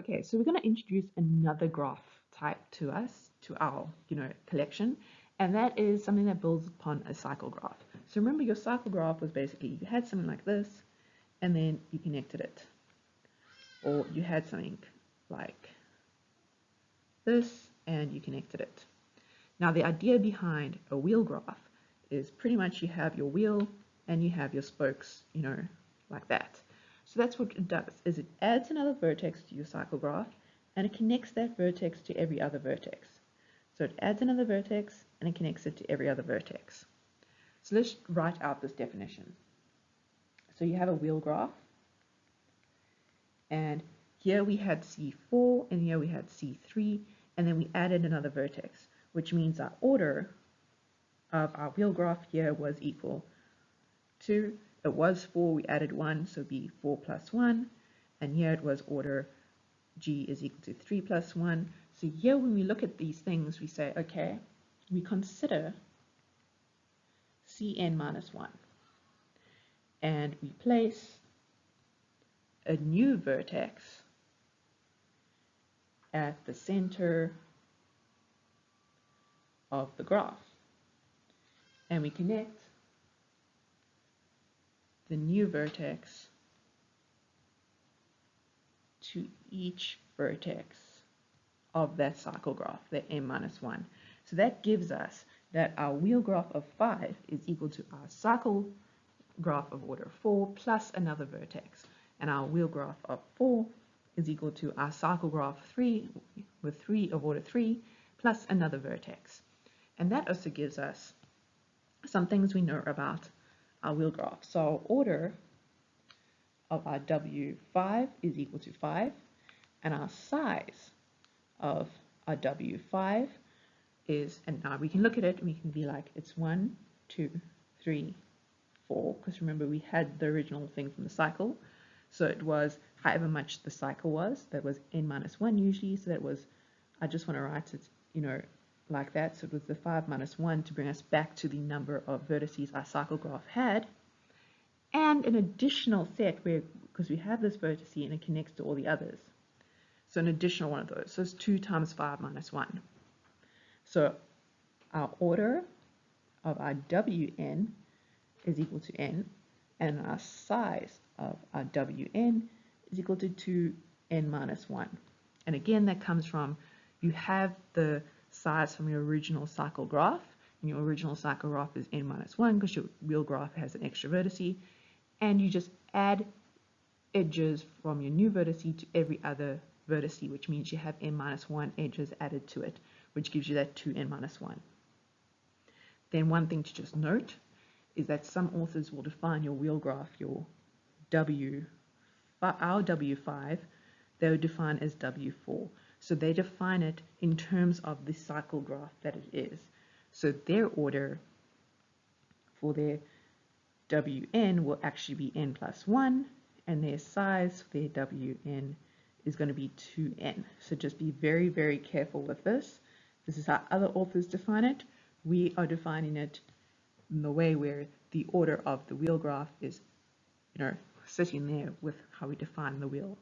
Okay, so we're going to introduce another graph type to our collection, and that is something that builds upon a cycle graph. So remember, your cycle graph was basically you had something like this, and then you connected it, or you had something like this, and you connected it. Now, the idea behind a wheel graph is pretty much you have your wheel and you have your spokes, like that. So that's what it does, is it adds another vertex to your cycle graph and it connects that vertex to every other vertex. So it adds another vertex and it connects it to every other vertex. So let's write out this definition. So you have a wheel graph, and here we had C4 and here we had C3, and then we added another vertex, which means our order of our wheel graph here was equal to, it was 4, we added 1, so be 4 plus 1, and here it was order G is equal to 3 plus 1. So here when we look at these things, we say, okay, we consider Cn minus 1, and we place a new vertex at the center of the graph, and we connect the new vertex to each vertex of that cycle graph, the m minus 1. So that gives us that our wheel graph of 5 is equal to our cycle graph of order 4 plus another vertex, and our wheel graph of 4 is equal to our cycle graph 3 with 3 of order 3 plus another vertex. And that also gives us some things we know about our wheel graph. So our order of our W5 is equal to 5, and our size of our W5 is, and now we can look at it and we can be like, it's 1, 2, 3, 4, because remember we had the original thing from the cycle, so it was however much the cycle was, that was n minus 1 usually, so that was, I just want to write it, like that, so it was the 5 minus 1 to bring us back to the number of vertices our cycle graph had, and an additional set where, because we have this vertex and it connects to all the others, so an additional one of those, so it's 2 times 5 minus 1. So our order of our Wn is equal to n, and our size of our Wn is equal to 2n minus 1. And again, that comes from, you have the size from your original cycle graph, and your original cycle graph is n minus 1 because your wheel graph has an extra vertex, and you just add edges from your new vertex to every other vertex, which means you have n minus 1 edges added to it, which gives you that 2n minus 1. Then one thing to just note is that some authors will define your wheel graph, your our W5, they would define as W4. So they define it in terms of the cycle graph that it is. So their order for their Wn will actually be n plus 1, and their size for their Wn is going to be 2n. So just be very, very careful with this. This is how other authors define it. We are defining it in the way where the order of the wheel graph is, sitting there with how we define the wheel